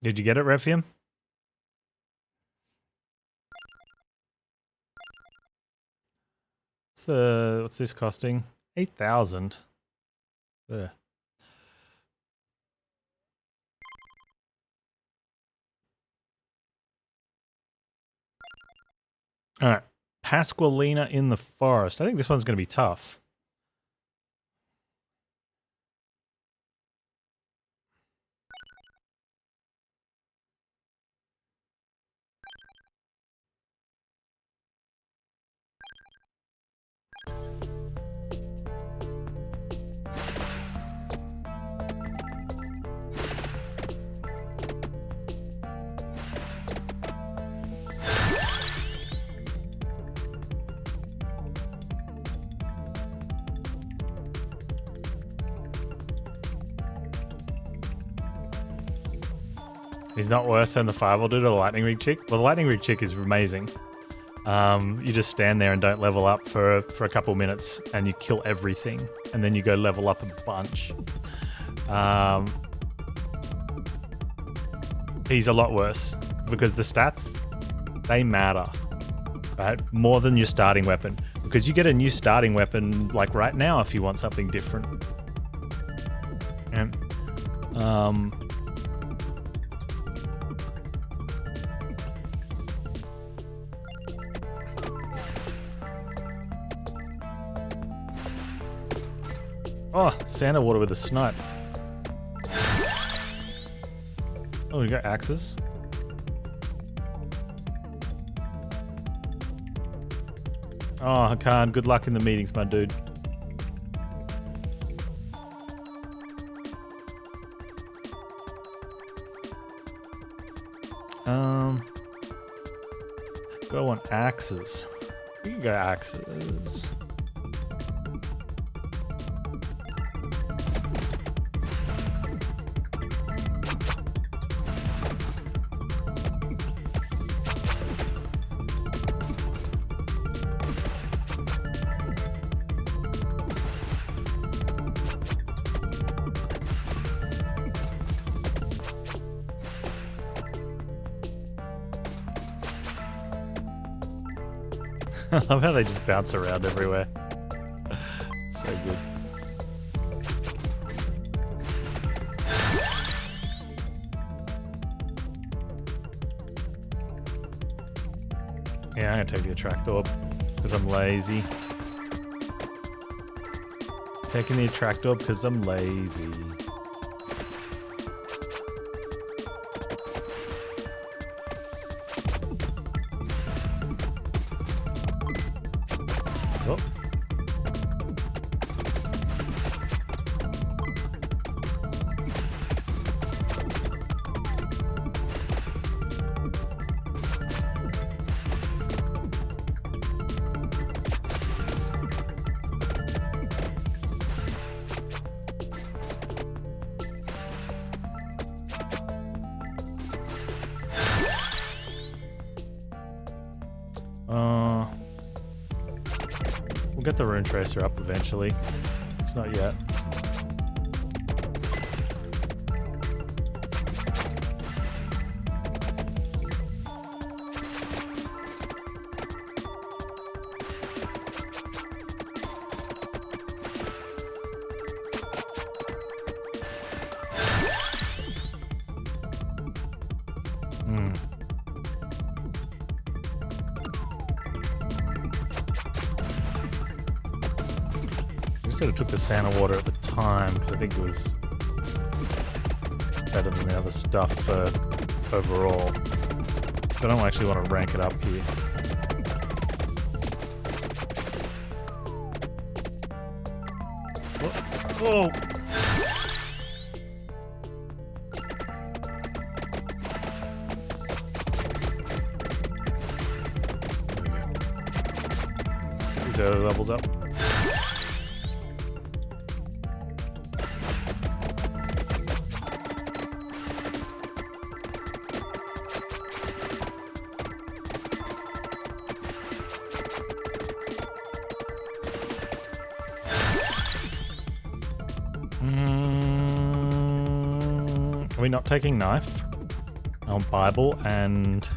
Did you get it, Refium? What's this costing? 8,000. All right, Pasqualina in the forest. I think this one's going to be tough. He's not worse than the Fireball dude or the Lightning Rig chick. Well, the Lightning Rig chick is amazing. You just stand there and don't level up for a couple minutes and you kill everything. And then you go level up a bunch. He's a lot worse because the stats, they matter, right? More than your starting weapon. Because you get a new starting weapon like right now if you want something different. And, oh, Santa water with a snipe. Oh, we got axes. Oh, Hakan, good luck in the meetings, my dude. Do I want axes? We can go axes. I love how they just bounce around everywhere. So good. Yeah, I'm gonna take the attract orb because I'm lazy. Taking the attract orb because I'm lazy. We'll get the Rune Tracer up eventually. It's not yet. Should have took the Santa water at the time because I think it was better than the other stuff overall. But I don't actually want to rank it up here. Whoa! These other levels up. Are we not taking knife? I want Bible and...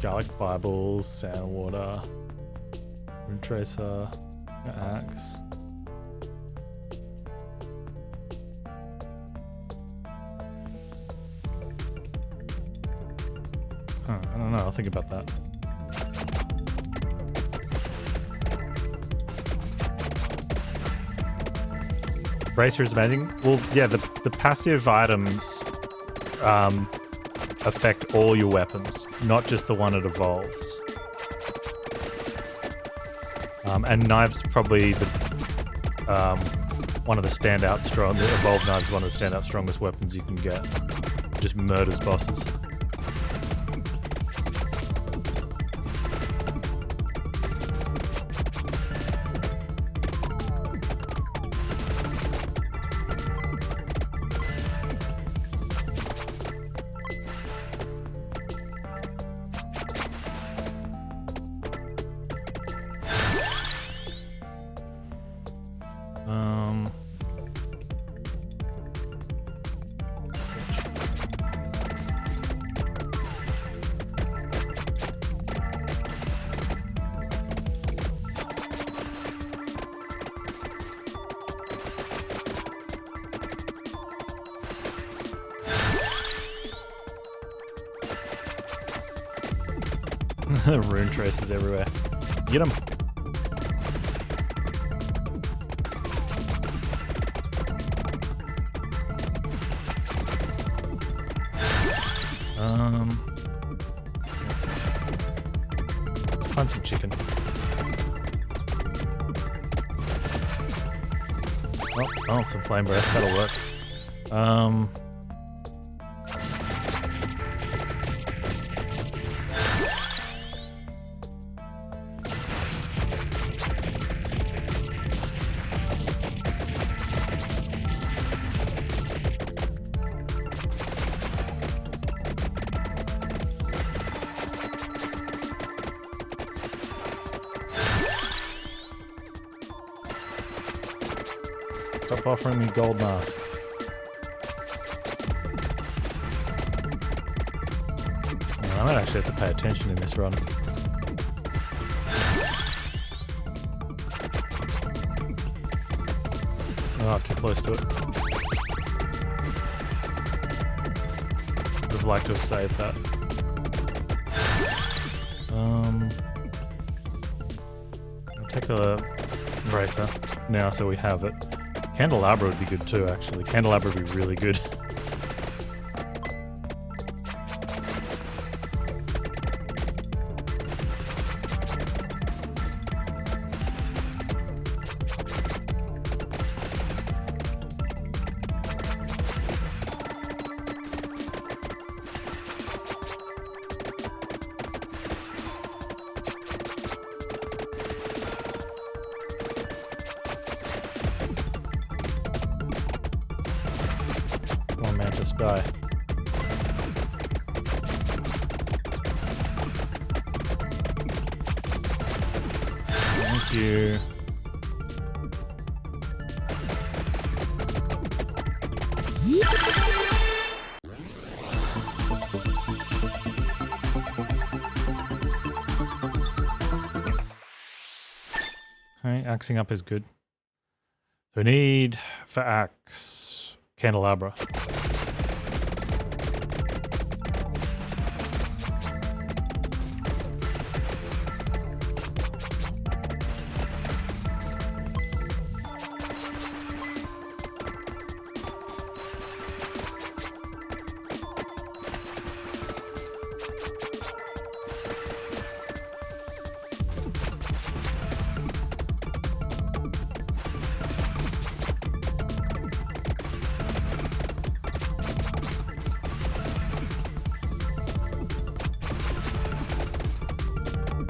Garlic Bible, sand water, rune tracer, axe. Huh, I don't know, I'll think about that. Bracer is amazing. Well, yeah, the passive items affect all your weapons, not just the one it evolves. And knives probably the one of the standout strong. The evolved knives is one of the standout strongest weapons you can get. Just murders bosses. Rune traces everywhere. Get them. Find some chicken. Oh, some flame breath. That'll work. Stop offering me gold mask. I might actually have to pay attention in this run. Oh, too close to it. Would have liked to have saved that. I'll take the bracer now so we have it. Candelabra would be good too, actually. Candelabra would be really good. Just die. Thank you. Okay, axing up is good. So we need for axe candelabra.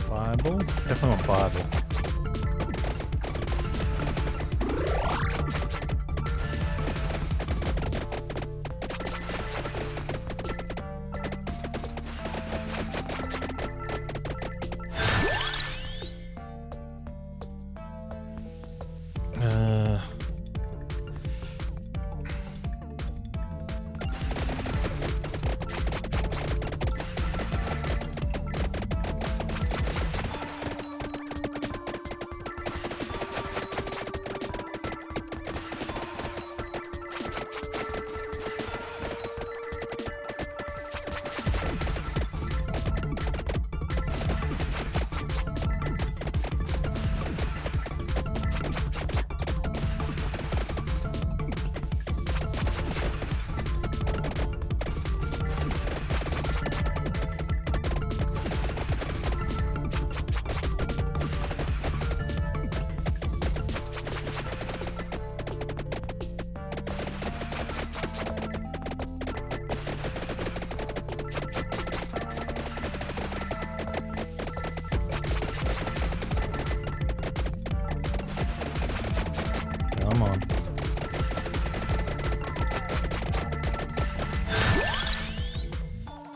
Bible? Definitely want Bible.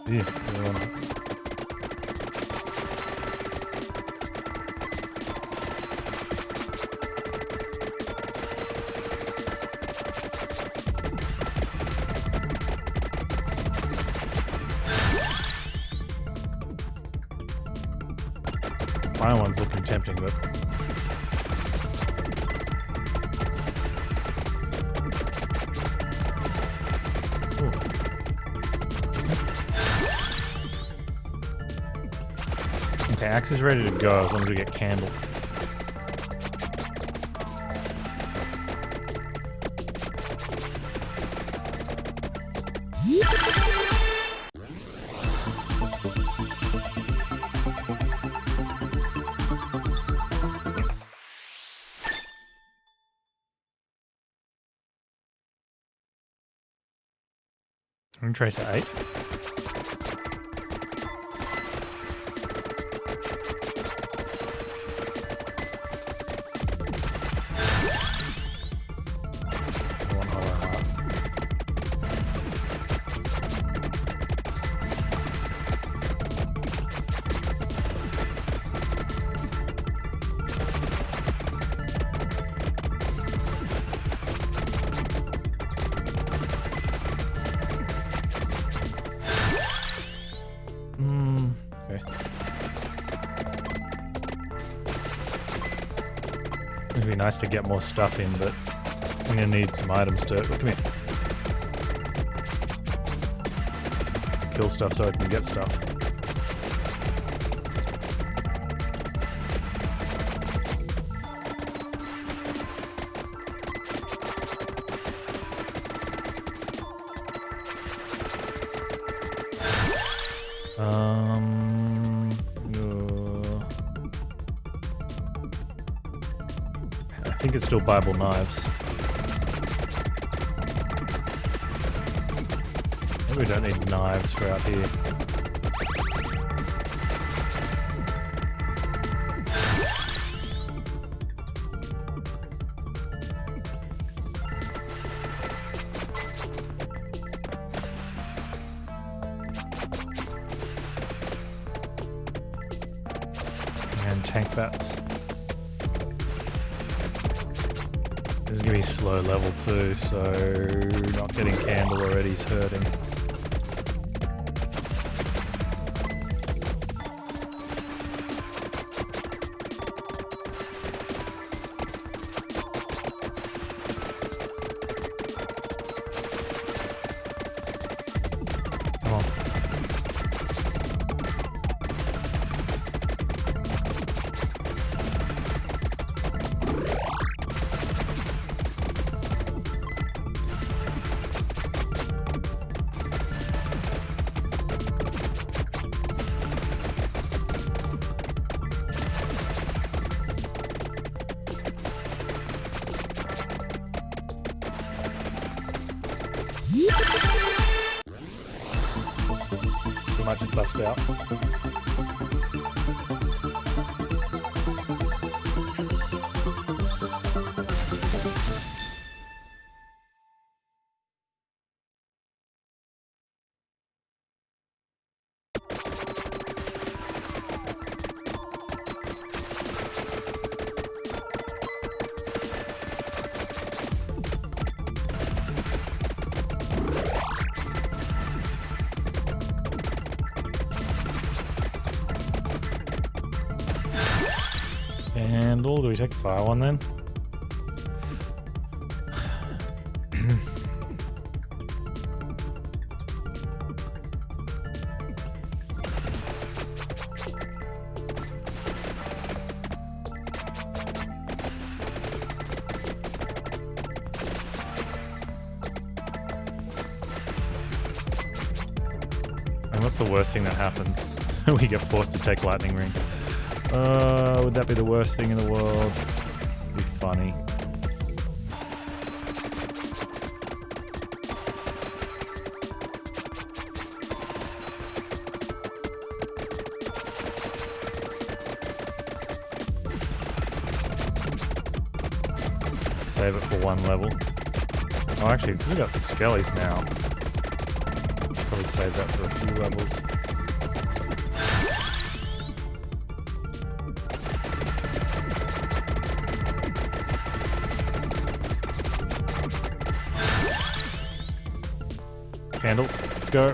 Yeah. Fire one's looking tempting, but okay, axe is ready to go as long as we get candle. I'm gonna trace at 8. It'd be nice to get more stuff in, but I'm gonna need some items to come here. Kill stuff so I can get stuff. I think it's still Bible knives. Maybe we don't need knives for out here. And tank bats. This is gonna be slow level too, so not getting candle already is hurting. Come on. Might just bust out. Candle, do we take fire one then? And what's the worst thing that happens? We get forced to take lightning ring. Would that be the worst thing in the world? It'd be funny. Save it for one level. Oh, actually, because we've got skellies now. Probably save that for a few levels. Candles, let's go.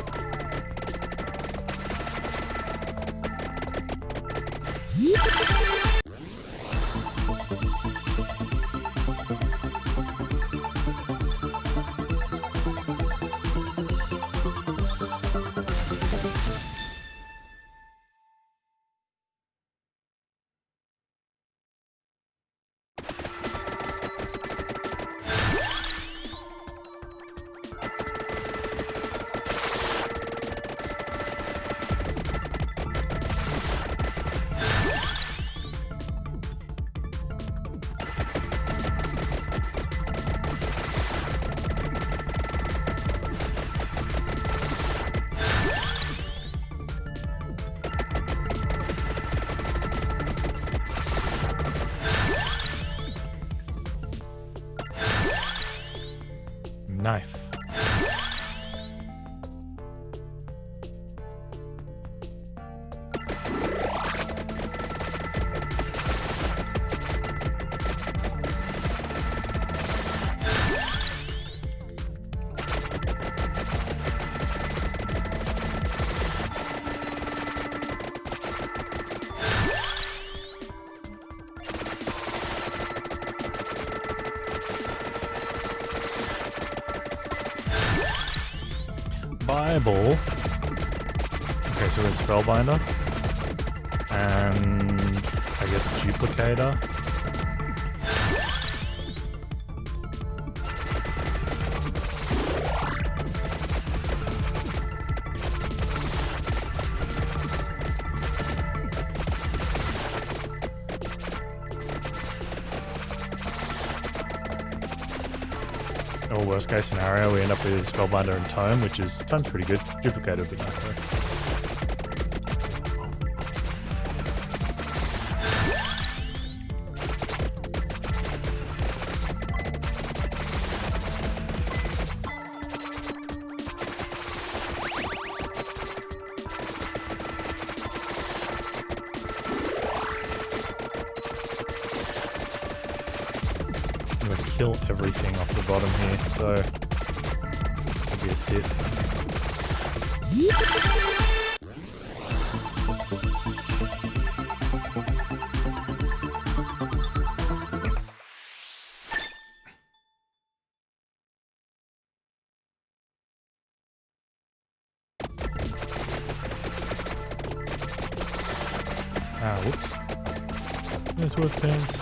Knife. Bible. Okay, so there's Spellbinder. And I guess Duplicator. Or worst case scenario, we end up with Spellbinder and Tome, which is Tome's pretty good. Duplicator would be nice though. I'm gonna kill everything off the bottom here, so it'll be a sit. Ah, whoops. That's worth Panz.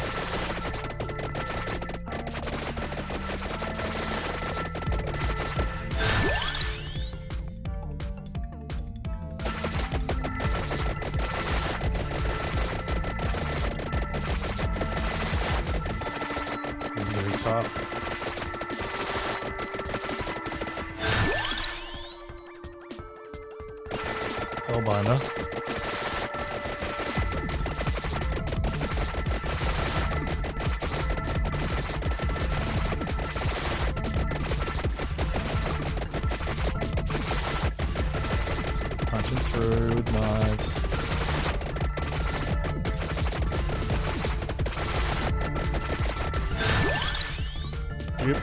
It's gonna be tough. Spellbinder. Punching through with knives. Yep.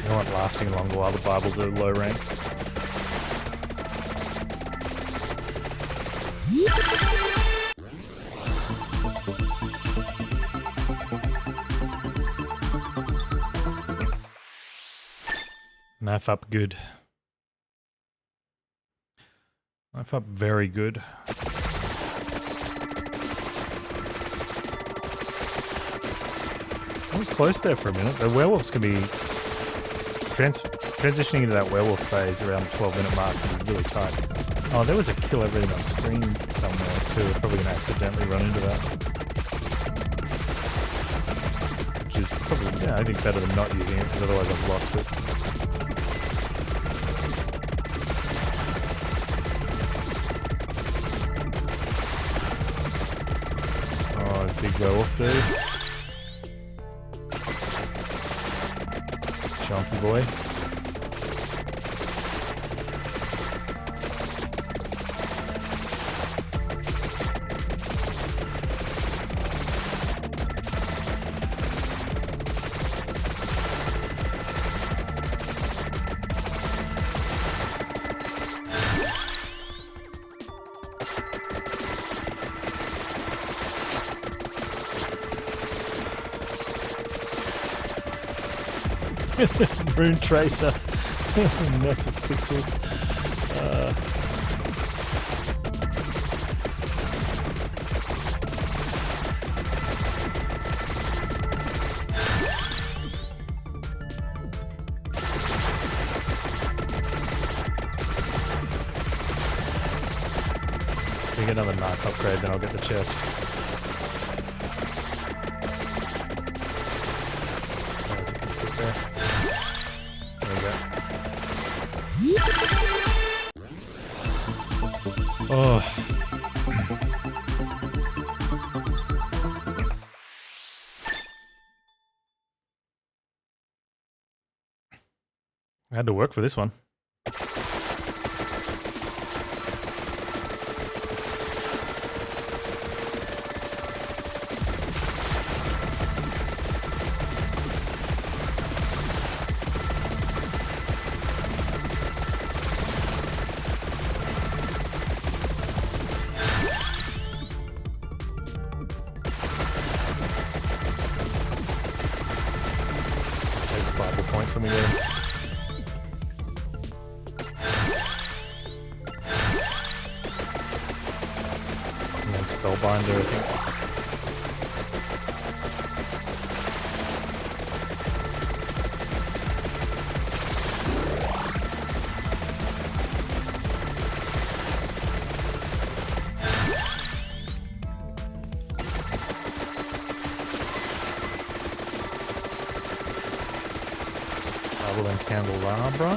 You want lasting longer while the Bibles are low rank. Knife up good. Knife up very good. I was close there for a minute. The werewolves can be transitioning into that werewolf phase around the 12-minute mark can be really tight. Oh, there was a kill everything on screen somewhere too. Probably gonna accidentally run into that. Which is probably, yeah, I think better than not using it because otherwise I've lost it. Oh, big werewolf dude. Chunky boy. Rune Tracer. Mess of pixels. If we get another knife upgrade, then I'll get the chest. Otherwise it can sit there. Oh. I had to work for this one. Points when we get them. And then Spellbinder, I think. And Candelabra.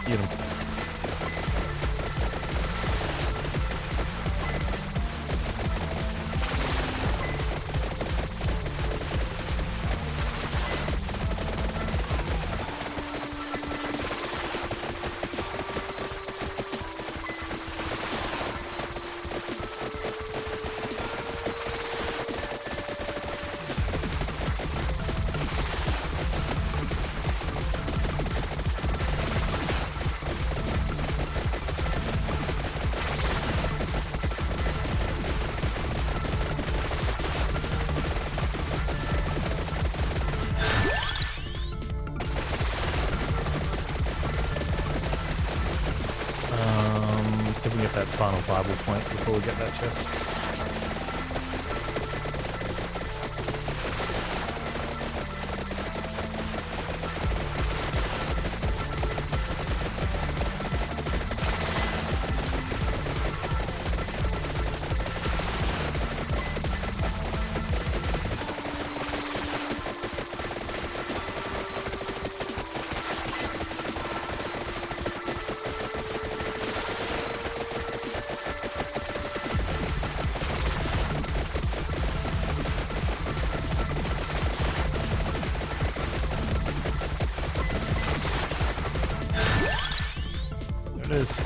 Get him. See if we can get that final Bible point before we get that chest. There it is.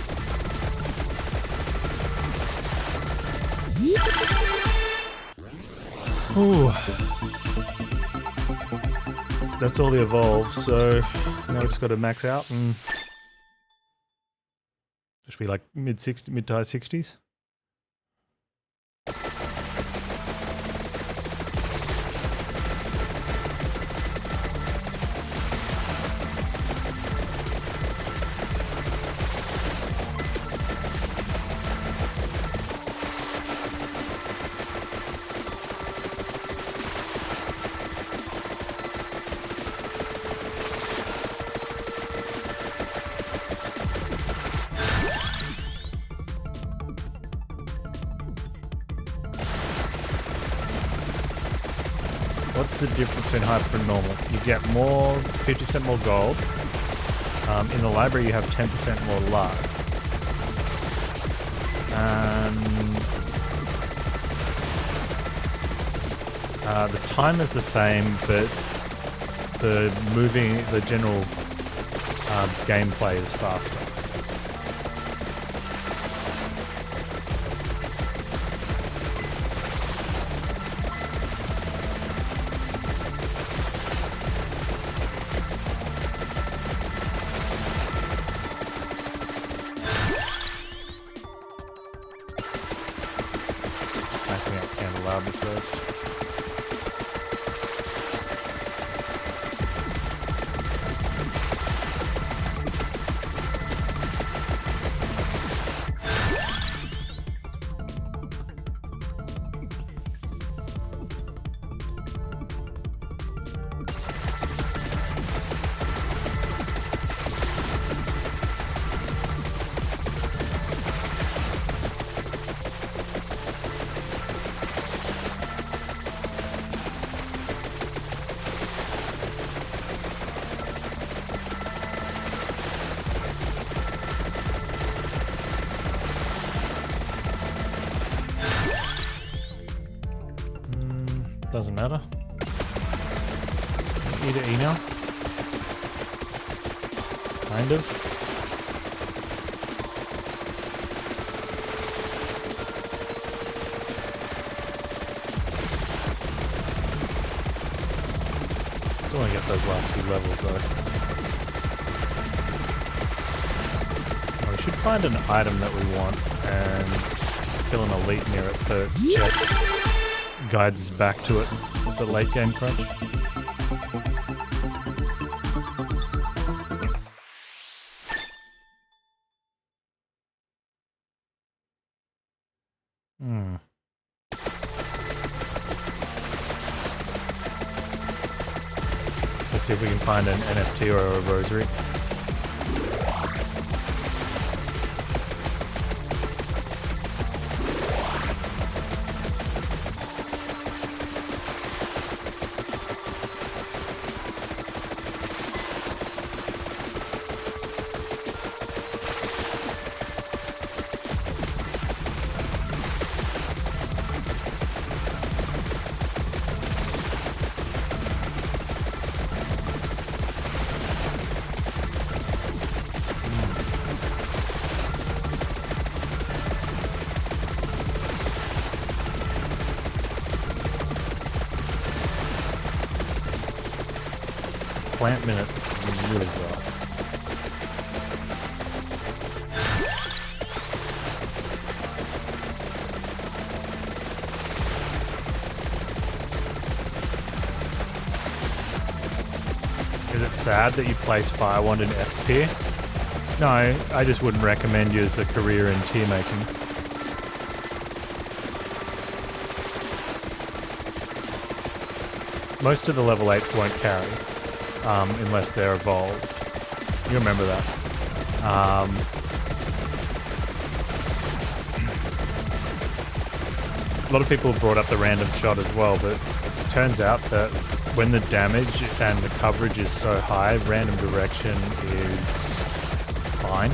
Ooh. That's all the evolves, so now we just got to max out and just be like mid to high 60s. What's the difference between hyper and normal? You get more, 50% more gold. In the library you have 10% more luck. The time is the same, but the general gameplay is faster. Maxing out candelabra first. Doesn't matter. E to E now. Kind of. Don't want to get those last few levels though. Oh, we should find an item that we want and kill an elite near it so its chest guides us back to it with the late game crunch. Let's see if we can find an NFT or a rosary. Plant minute is really rough. Is it sad that you place Fire Wand in F tier? No, I just wouldn't recommend you as a career in tier making. Most of the level 8s won't carry. Unless they're evolved. You remember that. A lot of people brought up the random shot as well, but it turns out that when the damage and the coverage is so high, random direction is fine.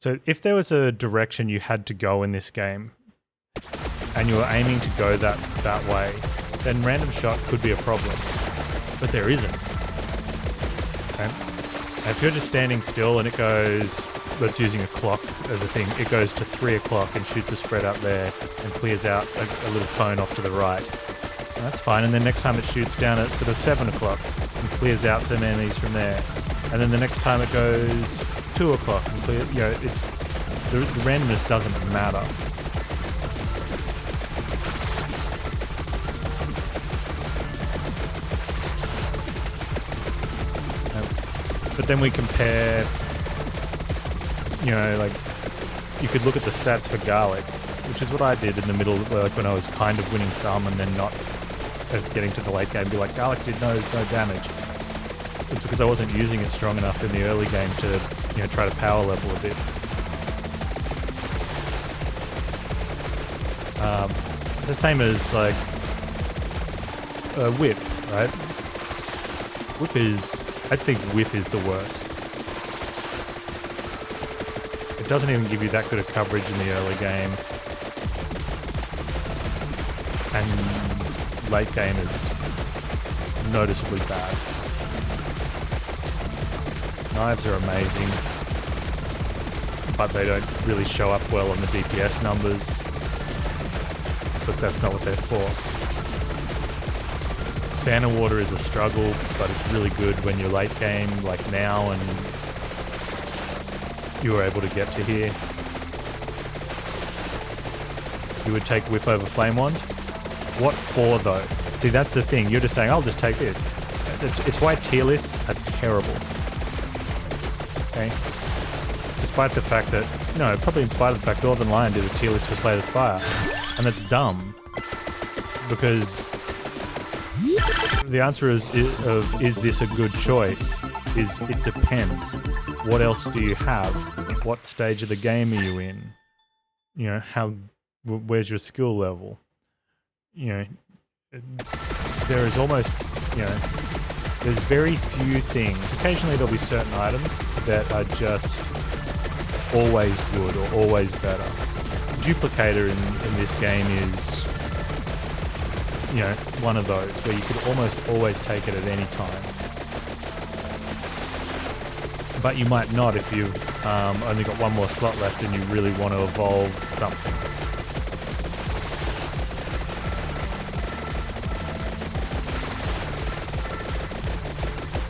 So if there was a direction you had to go in this game, and you were aiming to go that way, then random shot could be a problem. But there isn't. Okay? And if you're just standing still and it goes, let's using a clock as a thing, it goes to 3 o'clock and shoots a spread up there and clears out a little cone off to the right. And that's fine. And then next time it shoots down at sort of 7 o'clock and clears out some enemies from there. And then the next time it goes 2 o'clock and clear, you know, it's the randomness doesn't matter. But then we compare, you know, like, you could look at the stats for garlic, which is what I did in the middle, like when I was kind of winning some and then not getting to the late game, be like, garlic did no damage. It's because I wasn't using it strong enough in the early game to, you know, try to power level a bit. It's the same as, like, whip, right? Whip is... I think whip is the worst. It doesn't even give you that good of coverage in the early game. And late game is noticeably bad. Knives are amazing, but they don't really show up well on the DPS numbers. But that's not what they're for. Sand and water is a struggle, but it's really good when you're late game, like now, and you were able to get to here. You would take whip over flame wand. What for, though? See, that's the thing. You're just saying, I'll just take this. It's why tier lists are terrible. Okay? Despite the fact that, no, probably in spite of the fact Northern Lion did a tier list for Slay the Spire. And that's dumb. Because the answer is this a good choice? Is it depends. What else do you have? What stage of the game are you in? You know, where's your skill level? You know, there is almost, you know, there's very few things. Occasionally there'll be certain items that are just always good or always better. Duplicator in this game is, you know, one of those where you could almost always take it at any time. But you might not if you've only got one more slot left and you really want to evolve something.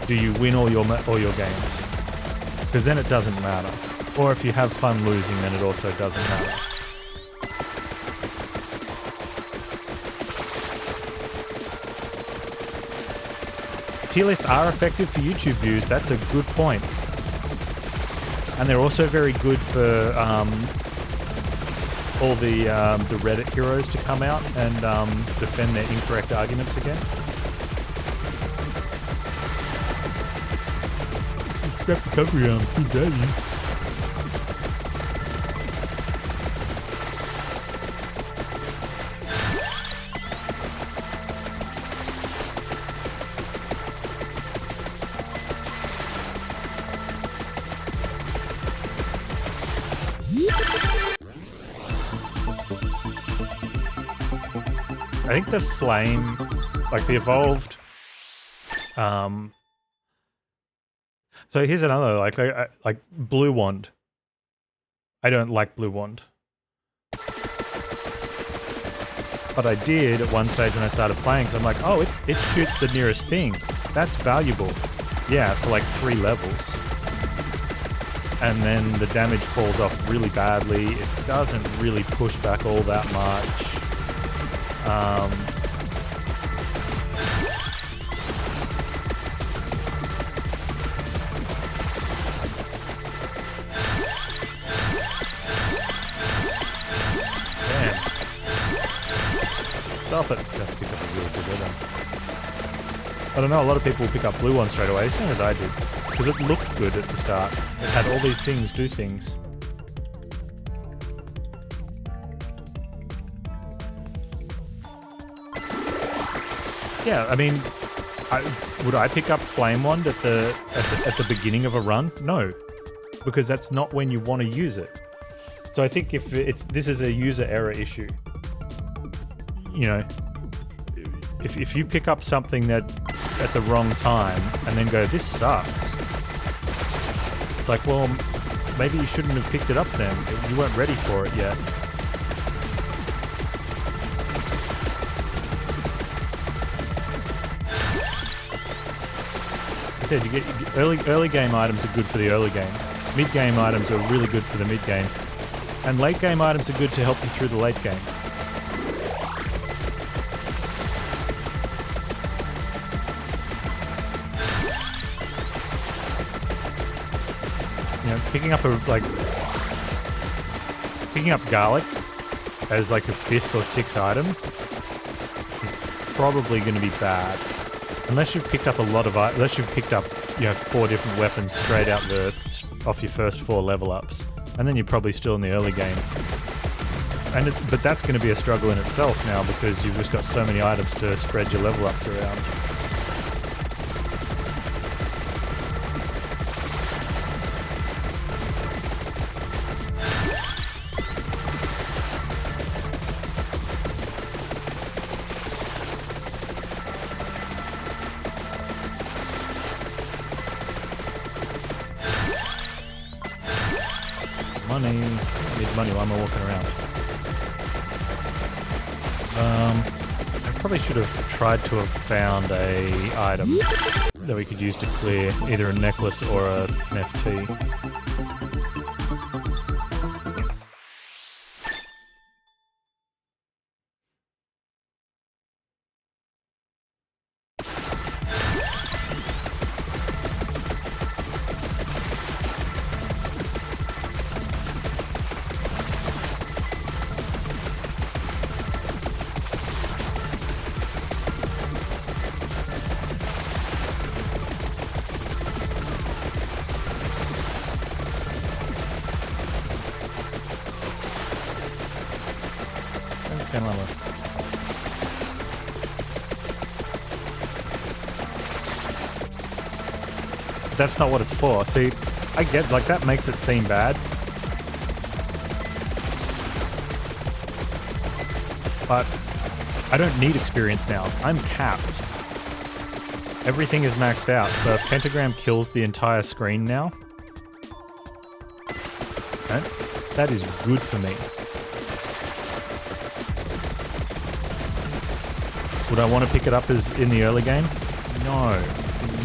Do you win all your games? Because then it doesn't matter. Or if you have fun losing, then it also doesn't matter. Tier lists are effective for YouTube views. That's a good point. And they're also very good for all the Reddit heroes to come out and defend their incorrect arguments against. Scrap recovery arms, too bad. I think the flame, like the evolved, so here's another, like blue wand. I don't like blue wand. But I did at one stage when I started playing, because I'm like, oh, it shoots the nearest thing. That's valuable. Yeah, for like 3 levels. And then the damage falls off really badly. It doesn't really push back all that much. Damn. Stop it. Let's pick up a really good weapon. I don't know, a lot of people will pick up blue one straight away, same as I did. Because it looked good at the start. It had all these things do things. Yeah, I mean, would I pick up Flame Wand at the beginning of a run? No. because that's not when you want to use it. So I think if this is a user error issue. You know, if you pick up something that at the wrong time and then go, this sucks. It's like, well, maybe you shouldn't have picked it up then. You weren't ready for it yet. I said, you get early game items are good for the early game. Mid game items are really good for the mid game. And late game items are good to help you through the late game. You know, picking up garlic as like a 5th or 6th item is probably going to be bad. Unless you've picked up unless you've picked up, you know, 4 different weapons straight out off your first 4 level ups. And then you're probably still in the early game. But that's going to be a struggle in itself now because you've just got so many items to spread your level ups around. Money. I need money while I'm walking around. I probably should have tried to have found a item that we could use to clear either a necklace or an FT. That's not what it's for. See, I get, like, that makes it seem bad. But I don't need experience now. I'm capped. Everything is maxed out, so if Pentagram kills the entire screen now, okay, that is good for me. Would I want to pick it up as in the early game? No,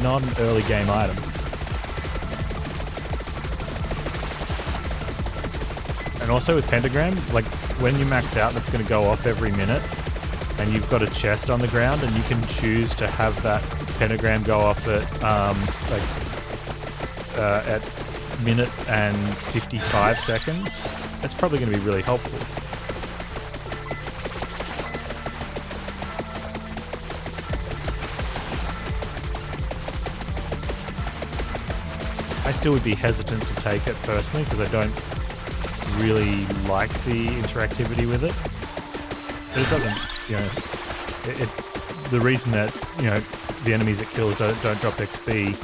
not an early game item. And also with Pentagram, like when you maxed out, that's going to go off every minute, and you've got a chest on the ground, and you can choose to have that Pentagram go off at minute and 55 seconds. That's probably going to be really helpful. I still would be hesitant to take it personally because I don't really like the interactivity with it. But it doesn't, you know, the reason that, you know, the enemies it kills don't drop XP,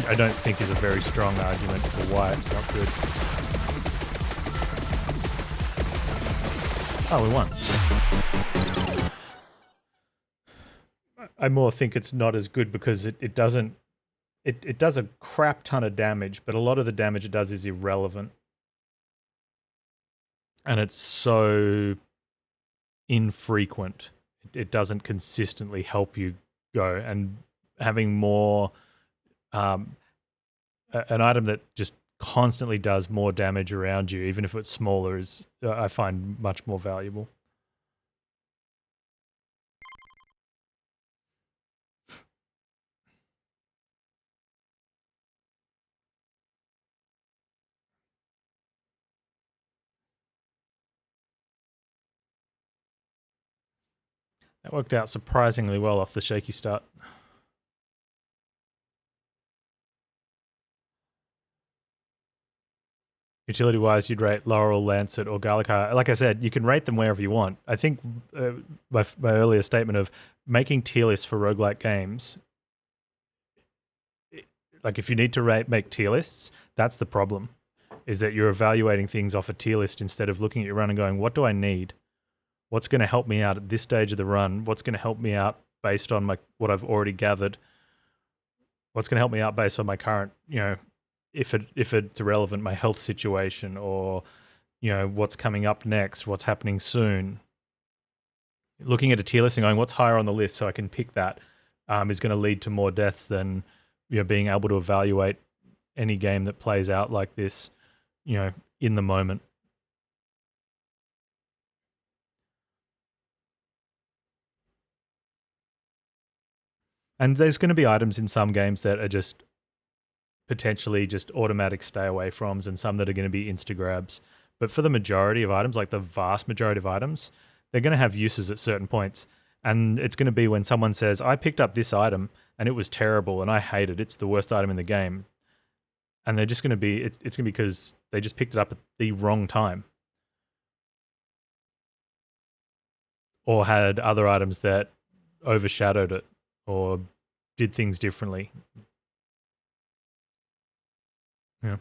I don't think is a very strong argument for why it's not good. Oh, we won. I more think it's not as good because it doesn't... It does a crap ton of damage, but a lot of the damage it does is irrelevant. And it's so infrequent. It doesn't consistently help you go. And having more... an item that just constantly does more damage around you, even if it's smaller, is I find much more valuable. That worked out surprisingly well off the shaky start. Utility-wise, you'd rate Laurel, Lancet, or Gallica. Like I said, you can rate them wherever you want. I think my earlier statement of making tier lists for roguelike games, like if you need to make tier lists, that's the problem. Is that you're evaluating things off a tier list instead of looking at your run and going, what do I need? What's going to help me out at this stage of the run? What's going to help me out based on what I've already gathered? What's going to help me out based on my current, if it's irrelevant, my health situation, or what's coming up next, what's happening soon. Looking at a tier list and going, what's higher on the list, so I can pick that, is going to lead to more deaths than being able to evaluate any game that plays out like this, in the moment. And there's going to be items in some games that are just potentially just automatic stay away froms, and some that are going to be insta grabs. But for the majority of items, like the vast majority of items, they're going to have uses at certain points. And it's going to be when someone says, I picked up this item and it was terrible and I hate it. It's the worst item in the game. And they're just going to be, it's going to be because they just picked it up at the wrong time. Or had other items that overshadowed it or did things differently. Yeah.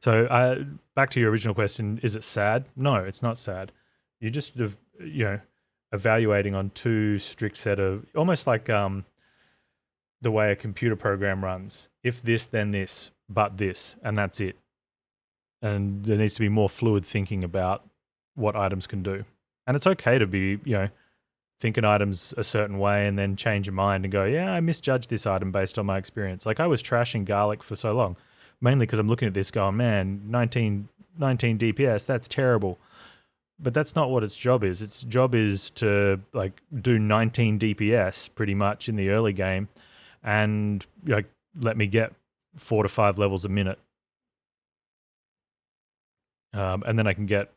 So back to your original question, is it sad? No, it's not sad. You're just, evaluating on too strict set of, almost like the way a computer program runs. If this, then this, but this, and that's it. And there needs to be more fluid thinking about what items can do. And it's okay to be, thinking items a certain way and then change your mind and go, yeah, I misjudged this item based on my experience. Like I was trashing garlic for so long, mainly because I'm looking at this going, man, 19 DPS, that's terrible. But that's not what its job is. Its job is to do 19 DPS pretty much in the early game and let me get 4 to 5 levels a minute. And then I can get,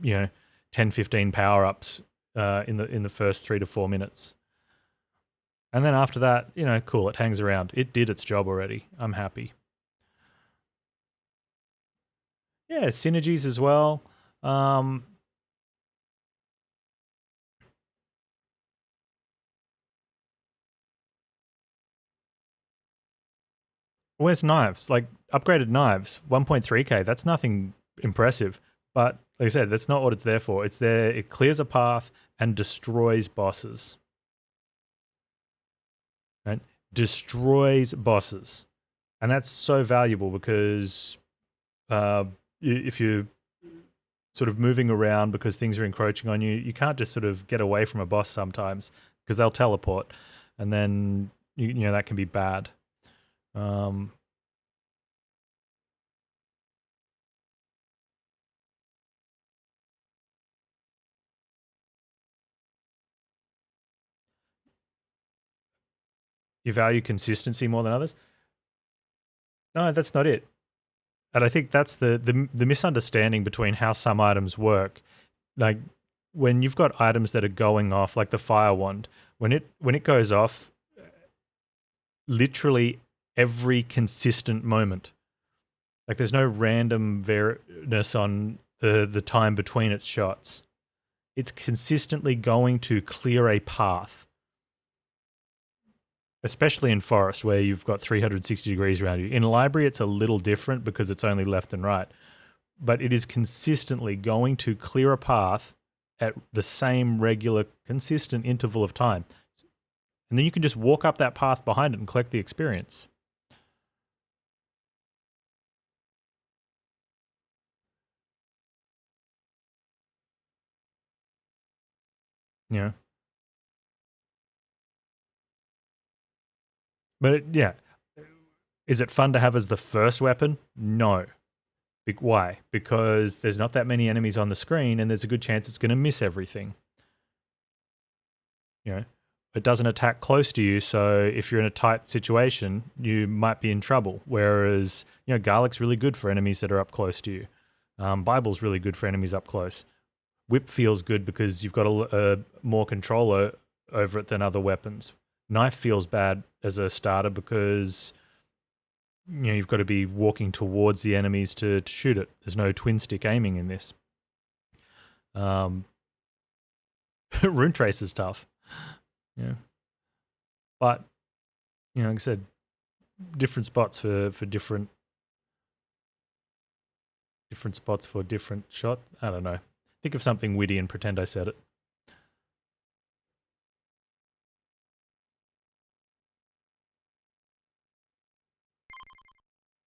10, 15 power-ups in the first 3 to 4 minutes. And then after that, cool, it hangs around. It did its job already. I'm happy. Yeah, synergies as well. Where's knives? Like upgraded knives, 1.3k, that's nothing impressive. But like I said, that's not what it's there for. It's there, it clears a path and destroys bosses. Right? Destroys bosses. And that's so valuable because if you're sort of moving around because things are encroaching on you, you can't just sort of get away from a boss sometimes because they'll teleport. And then, that can be bad. You value consistency more than others? No, that's not it. And I think that's the misunderstanding between how some items work. Like when you've got items that are going off, like the fire wand, when it goes off, literally every consistent moment. Like there's no random variance on the time between its shots. It's consistently going to clear a path. Especially in forest where you've got 360 degrees around you. In library, it's a little different because it's only left and right. But it is consistently going to clear a path at the same regular, consistent interval of time. And then you can just walk up that path behind it and collect the experience. Yeah. But yeah. Is it fun to have as the first weapon? No. Why? Because there's not that many enemies on the screen and there's a good chance it's going to miss everything. It doesn't attack close to you, so if you're in a tight situation, you might be in trouble. Whereas, garlic's really good for enemies that are up close to you. Bible's really good for enemies up close. Whip feels good because you've got a more control over it than other weapons. Knife feels bad as a starter because you've got to be walking towards the enemies to shoot it. There's no twin stick aiming in this. Rune Trace is tough. Yeah. But, like I said, different spots for different spots for different shot. I don't know. Think of something witty and pretend I said it.